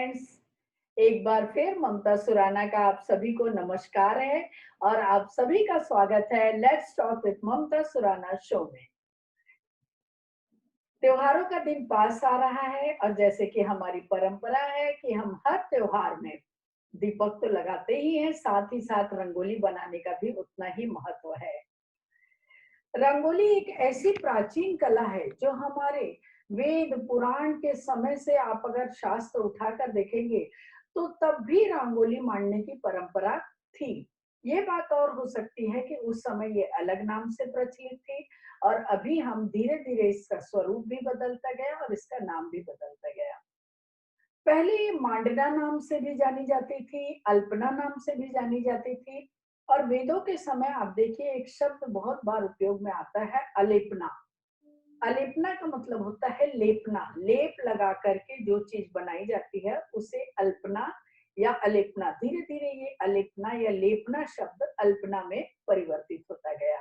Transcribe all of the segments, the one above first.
Friends. एक बार फिर ममता सुराना का आप सभी को नमस्कार है और आप सभी का स्वागत है let's talk with Mamta Surana show में। त्योहारों का दिन पास आ रहा है और जैसे कि हमारी परंपरा है कि हम हर त्योहार में दीपक तो लगाते ही हैं, साथ ही साथ रंगोली बनाने का भी उतना ही महत्व है। रंगोली एक ऐसी प्राचीन कला है जो हमारे वेद पुराण के समय से आप अगर शास्त्र उठाकर देखेंगे तो तब भी रंगोली मांडने की परंपरा थी। ये बात और हो सकती है कि उस समय ये अलग नाम से प्रचलित थी और अभी हम धीरे धीरे इसका स्वरूप भी बदलता गया और इसका नाम भी बदलता गया। पहले ये मांडना नाम से भी जानी जाती थी, अल्पना नाम से भी जानी जाती थी और वेदों के समय आप देखिए एक शब्द बहुत बार उपयोग में आता है, अलेपना। अलेपना का मतलब होता है लेपना, लेप लगा करके जो चीज बनाई जाती है उसे अल्पना या अलेपना। धीरे धीरे ये अलेपना या लेपना शब्द अल्पना में परिवर्तित होता गया।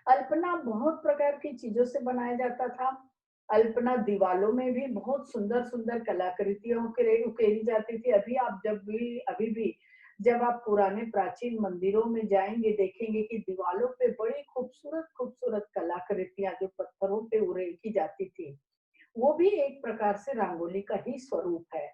अल्पना बहुत प्रकार की चीजों से बनाया जाता था। अल्पना दीवालों में भी बहुत सुंदर सुंदर कलाकृतियों उकेरी जाती थी। अभी भी जब आप पुराने प्राचीन मंदिरों में जाएंगे देखेंगे कि दीवालों पे बड़ी खूबसूरत खूबसूरत कलाकृतियां जो पत्थरों पे उकेरी जाती थी, वो भी एक प्रकार से रंगोली का ही स्वरूप है।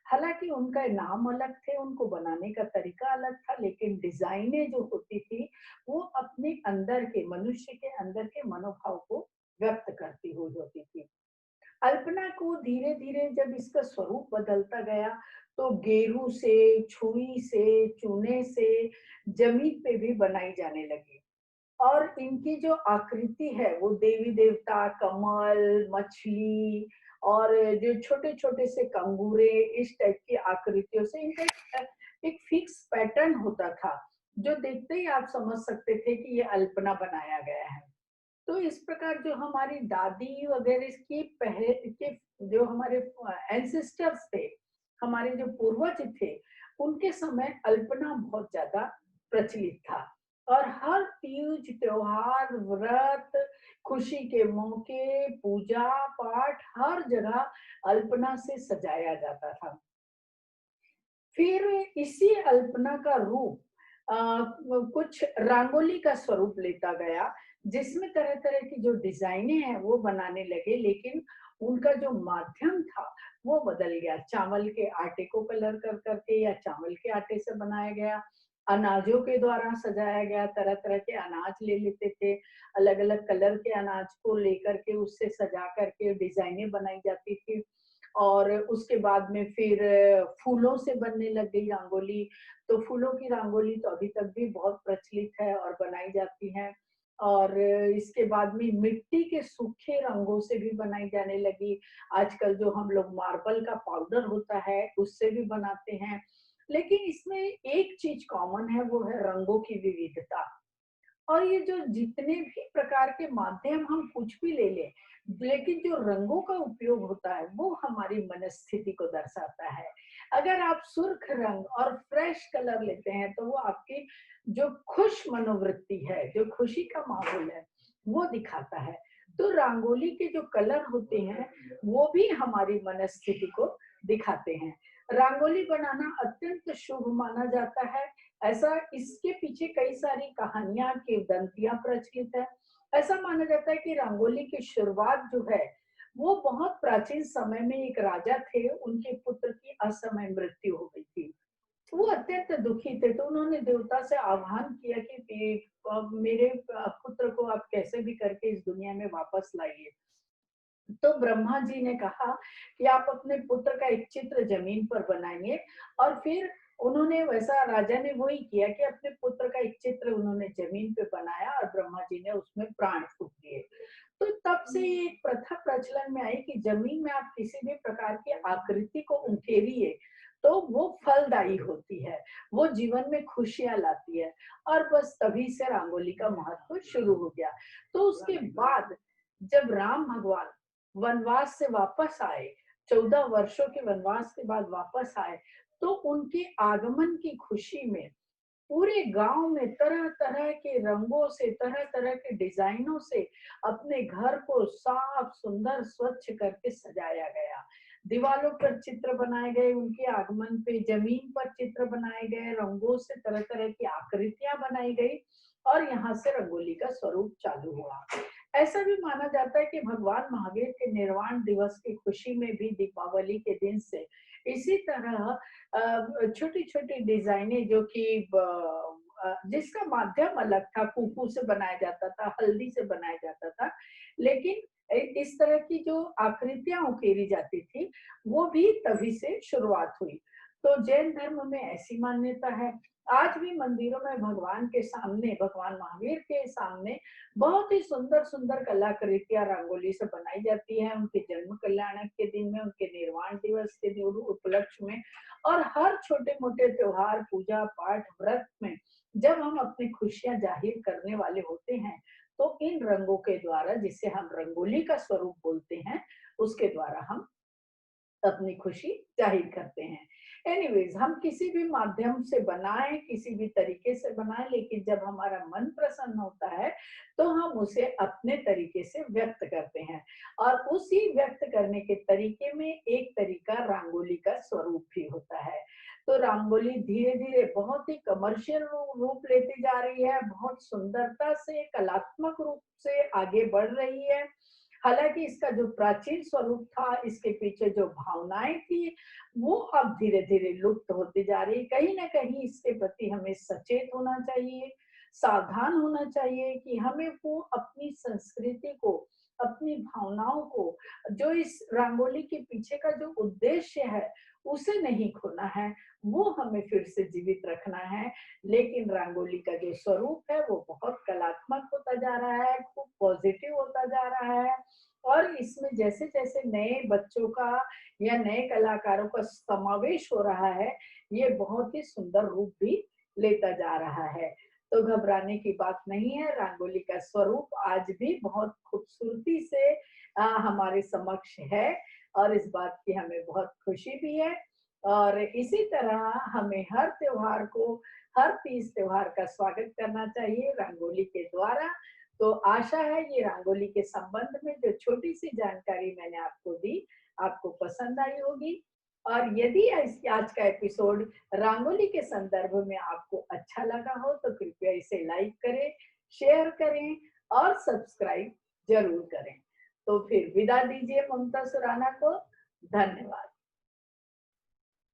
हालांकि उनका नाम अलग थे, उनको बनाने का तरीका अलग था, लेकिन डिजाइनें जो होती थी वो अपने अंदर के मनुष्य के अंदर के मनोभाव को व्यक्त करती हुई होती थी। अल्पना को धीरे धीरे जब इसका स्वरूप बदलता गया तो गेरू से, छुई से, चूने से जमीन पे भी बनाई जाने लगी और इनकी जो आकृति है वो देवी देवता, कमल, मछली और जो छोटे छोटे से कंगूरे, इस टाइप की आकृतियों से इनका एक फिक्स पैटर्न होता था जो देखते ही आप समझ सकते थे कि ये अल्पना बनाया गया है। तो इस प्रकार जो हमारी दादी वगैरह की पहले के जो हमारे एंसेस्टर्स थे, हमारे जो पूर्वज थे, उनके समय अल्पना बहुत ज्यादा प्रचलित था और हर तीज त्योहार, व्रत, खुशी के मौके, पूजा पाठ हर जगह अल्पना से सजाया जाता था। फिर इसी अल्पना का रूप कुछ रंगोली का स्वरूप लेता गया, जिसमें तरह तरह की जो डिजाइनें हैं वो बनाने लगे, लेकिन उनका जो माध्यम था वो बदल गया। चावल के आटे को कलर कर करके या चावल के आटे से बनाया गया, अनाजों के द्वारा सजाया गया। तरह तरह के अनाज ले लेते थे, अलग अलग कलर के अनाज को लेकर के उससे सजा करके डिजाइनें बनाई जाती थी और उसके बाद में फिर फूलों से बनने लग गई रंगोली। तो फूलों की रंगोली तो अभी तक भी बहुत प्रचलित है और बनाई जाती है और इसके बाद में मिट्टी के सूखे रंगों से भी बनाई जाने लगी। आजकल जो हम लोग मार्बल का पाउडर होता है उससे भी बनाते हैं, लेकिन इसमें एक चीज कॉमन है, वो है रंगों की विविधता। और ये जो जितने भी प्रकार के माध्यम हम कुछ भी ले लें, लेकिन जो रंगों का उपयोग होता है वो हमारी मनस्थिति को दर्शाता है। अगर आप सुर्ख रंग और फ्रेश कलर लेते हैं तो वो आपकी जो खुश मनोवृत्ति है, जो खुशी का माहौल है, वो दिखाता है। तो रंगोली के जो कलर होते हैं वो भी हमारी मनस्थिति को दिखाते हैं। रंगोली बनाना अत्यंत शुभ माना जाता है। ऐसा इसके पीछे कई सारी कहानियां, किंवदंतियां प्रचलित है। ऐसा माना जाता है कि रंगोली की शुरुआत जो है वो बहुत प्राचीन समय में एक राजा थे, उनके पुत्र की असमय मृत्यु हो गई थी। वो अत्यंत दुखी थे, तो उन्होंने देवता से आह्वान किया कि मेरे पुत्र को आप कैसे भी करके इस दुनिया में वापस लाइए। तो ब्रह्मा जी ने कहा कि आप अपने पुत्र का एक चित्र जमीन पर बनाएंगे और फिर उन्होंने वैसा, राजा ने वही किया कि अपने पुत्र का एक चित्र उन्होंने जमीन पे बनाया और ब्रह्मा जी ने उसमें प्राण फूंक दिए। तो तब से ये एक प्रथा प्रचलन में आई कि जमीन में आप किसी भी प्रकार की आकृति को उकेरिए तो वो फलदायी होती है, वो जीवन में खुशियां लाती है। और बस तभी से रंगोली का महत्व शुरू हो गया। तो उसके बाद जब राम भगवान वनवास से वापस आए, 14 वर्षों के वनवास के बाद वापस आए, तो उनके आगमन की खुशी में पूरे गांव में तरह तरह के रंगों से, तरह तरह के डिजाइनों से अपने घर को साफ सुंदर स्वच्छ करके सजाया गया। दीवालों पर चित्र बनाए गए, उनके आगमन पे जमीन पर चित्र बनाए गए, रंगों से तरह तरह की आकृतियां बनाई गई और यहाँ से रंगोली का स्वरूप चालू हुआ। ऐसा भी माना जाता है कि भगवान महावीर के निर्वाण दिवस की खुशी में भी दीपावली के दिन से इसी तरह छोटी छोटी डिजाइनें जो कि जिसका माध्यम अलग था, फूफू से बनाया जाता था, हल्दी से बनाया जाता था, लेकिन इस तरह की जो आकृतियां उकेरी जाती थी वो भी तभी से शुरुआत हुई। तो जैन धर्म में ऐसी मान्यता है। आज भी मंदिरों में भगवान के सामने, भगवान महावीर के सामने बहुत ही सुंदर सुंदर कलाकृतियां रंगोली से बनाई जाती है, उनके जन्म कल्याण के दिन में, उनके निर्वाण दिवस के दिन उपलक्ष्य में और हर छोटे मोटे त्योहार, पूजा पाठ, व्रत में जब हम अपनी खुशियां जाहिर करने वाले होते हैं तो इन रंगों के द्वारा, जिसे हम रंगोली का स्वरूप बोलते हैं, उसके द्वारा हम अपनी खुशी जाहिर करते हैं। एनीवेज, हम किसी भी माध्यम से बनाएं, किसी भी तरीके से बनाएं, लेकिन जब हमारा मन प्रसन्न होता है तो हम उसे अपने तरीके से व्यक्त करते हैं और उसी व्यक्त करने के तरीके में एक तरीका रंगोली का स्वरूप भी होता है। तो रंगोली धीरे धीरे बहुत ही कमर्शियल रूप लेती जा रही है, बहुत सुंदरता से, कलात्मक रूप से आगे बढ़ रही है। हालांकि इसका जो प्राचीन स्वरूप था, इसके पीछे जो भावनाएं थी, वो अब धीरे धीरे लुप्त होती जा रही है। कहीं ना कहीं इसके प्रति हमें सचेत होना चाहिए, सावधान होना चाहिए कि हमें वो अपनी संस्कृति को, अपनी भावनाओं को, जो इस रंगोली के पीछे का जो उद्देश्य है उसे नहीं खोना है, वो हमें फिर से जीवित रखना है। लेकिन रंगोली का जो स्वरूप है वो बहुत कलात्मक होता जा रहा है, खूब पॉजिटिव होता जा रहा है और इसमें जैसे जैसे नए बच्चों का या नए कलाकारों का समावेश हो रहा है, ये बहुत ही सुंदर रूप भी लेता जा रहा है। तो घबराने की बात नहीं है, रंगोली का स्वरूप आज भी बहुत खूबसूरती से हमारे समक्ष है और इस बात की हमें बहुत खुशी भी है। और इसी तरह हमें हर त्योहार को, हर तीज त्योहार का स्वागत करना चाहिए रंगोली के द्वारा। तो आशा है ये रंगोली के संबंध में जो छोटी सी जानकारी मैंने आपको दी, आपको पसंद आई होगी। और यदि आज का एपिसोड रंगोली के संदर्भ में आपको अच्छा लगा हो तो कृपया इसे लाइक करें, शेयर करें और सब्सक्राइब जरूर करें। तो फिर विदा दीजिए ममता सुराना को। धन्यवाद।